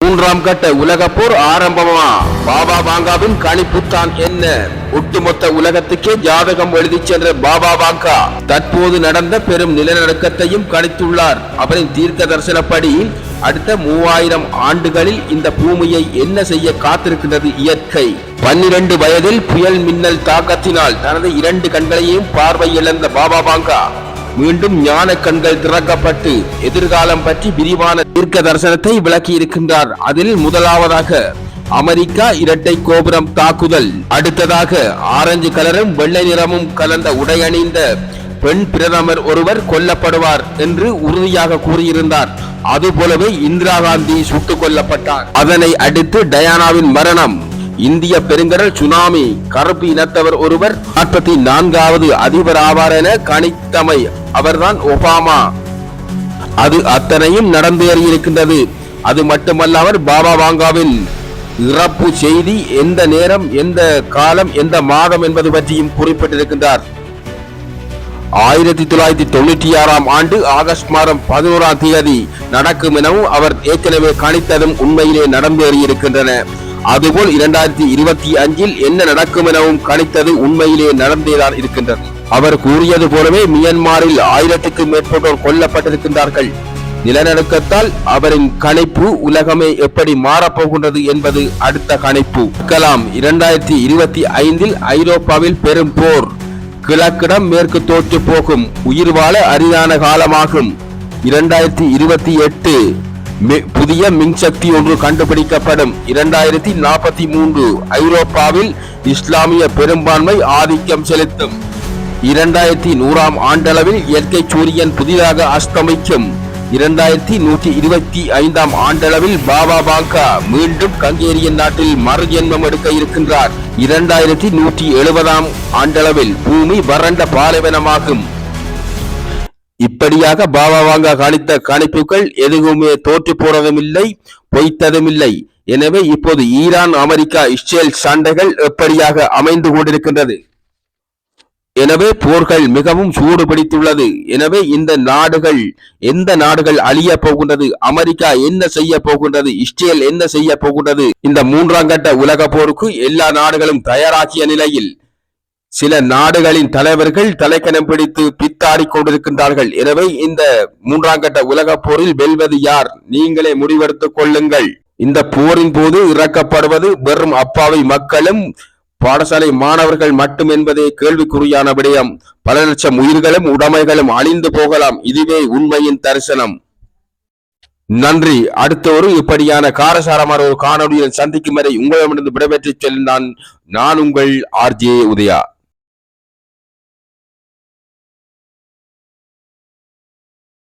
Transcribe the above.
மூன்றாம் கட்ட உலக போர் ஆரம்பமா? பாபா வாங்காவின் கணிப்புத்தான் என்ன? ஒட்டுமொத்த உலகத்துக்கே ஜாதகம் எழுதி சென்ற பாபா வாங்கா தற்போது நடந்த பெரும் நிலநடுக்கத்தையும் கணித்துள்ளார். அவரின் தீர்க்க தரிசனப்படி அடுத்த 3000 ஆண்டுகளில் இந்த பூமியை என்ன செய்ய காத்திருக்கின்றது இயற்கை? 12 வயதில் புயல் மின்னல் தாக்கத்தினால் தனது 2 கண்களையும் பார்வை இழந்த பாபா வாங்கா மீண்டும் ஞான கண்கள் திறக்கப்பட்டு எதிர்காலம் பற்றி விரிவான தீர்க்க தரிசனத்தை விளக்கி இருக்கின்றார். அதில் முதலாவதாக அமெரிக்கா இரட்டை கோபுரம் தாக்குதல், அடுத்ததாக ஆரஞ்சு கலரும் வெள்ளை நிறமும் கலந்த உடை அணிந்த பெண் பிரதமர் ஒருவர் கொல்லப்படுவார் என்று உறுதியாக கூறியிருந்தார். அதுபோலவே இந்திரா காந்தி சுட்டுக் கொல்லப்பட்டார். அதனை அடுத்து டயானாவின் மரணம், இந்திய பெருங்கடல் சுனாமி, கருப்பு இனத்தவர் ஒருவர் 44வது அதிபர் ஆவார் என கணித்தமை அவர்தான் ஒபாமா. அது அத்தனையும் நடந்தேறியிருக்கின்றது. அது மட்டுமல்லாமல் பாபா வாங்காவின் இறப்பு செய்தி எந்த நேரம், எந்த காலம், எந்த மாதம் என்பது பற்றியும் குறிப்பிட்டிருக்கின்றார். 1996ஆம் ஆண்டு ஆகஸ்ட் மாதம் 11ஆம் தேதி நடக்கும் எனவும் அவர் ஏற்கனவே கணித்ததும் உண்மையிலே நடந்தேறியிருக்கின்றன. அதுபோல் 2025இல் என்ன நடக்கும் எனவும் கணித்தது உண்மையிலே நடந்தேதான் இருக்கின்றது. அவர் கூறியது போலவே மியான்மரில் 1000க்கும் மேற்பட்டோர் கொல்லப்பட்டிருக்கின்றார்கள். நிலநடுக்கத்தால் அவரின் கணிப்பு உலகமே எப்படி மாறப்போகின்றது என்பது அடுத்த கணிப்பு. 2025இல் ஐரோப்பாவில் பெரும் போர், கிழக்கிடம் மேற்கு தோற்று போகும், உயிர் வாழ அரிதான காலமாகும். 2028 புதிய மின்சக்தி ஒன்று கண்டுபிடிக்கப்படும். 2043 ஐரோப்பாவில் இஸ்லாமிய பெரும்பான்மை ஆதிக்கம் செலுத்தும். 2100ஆம் ஆண்டளவில் இயற்கை சூரியன் புதிதாக அஸ்தமிக்கும். 2125ஆம் ஆண்டளவில் பாபா வாங்கா மீண்டும் கங்கேரியன் நாட்டில் மறுஜென்மம் எடுக்க இருக்கின்றார். 2170ஆம் ஆண்டளவில் பூமி வறண்ட பாலைவனமாகும். இப்படியாக பாபா வாங்கா கணித்த கணிப்புகள் எதுவுமே தோற்று போனதும் இல்லை, பொய்த்ததும் இல்லை. எனவே இப்போது ஈரான், அமெரிக்கா, இஸ்ரேல் சண்டைகள் எப்படியாக அமைந்து கொண்டிருக்கின்றது. எனவே போர்கள் மிகவும் சூடு பிடித்துள்ளது. எனவே இந்த நாடுகள், எந்த நாடுகள் அழிய போகின்றது, அமெரிக்கா என்ன செய்ய போகின்றது, இஸ்ரேல் என்ன செய்ய போகின்றது, இந்த 3ஆம் கட்ட உலக போருக்கு எல்லா நாடுகளும் தயாராகிய நிலையில் சில நாடுகளின் தலைவர்கள் தலைக்கணம் பிடித்து பித்தாடி கொண்டிருக்கின்றார்கள். எனவே இந்த 3ஆம் கட்ட உலக போரில் வெல்வது யார்? நீங்களே முடிவெடுத்துக் கொள்ளுங்கள். இந்த போரின் போது இறக்கப்படுவது வெறும் அப்பாவி மக்களும் பாடசாலை மாணவர்கள் மட்டும் என்பதே கேள்விக்குறியான விடயம். பல லட்சம் உயிர்களும் உடைமைகளும் அழிந்து போகலாம். இதுவே உண்மையின் தரிசனம். நன்றி. அடுத்த ஒரு இப்படியான காரசாரமான ஒரு காணொலியில் சந்திக்கும் வரை உங்களிடமிருந்து விடைபெற்றுச் செல்லும் நான் உங்கள் RJ உதயா.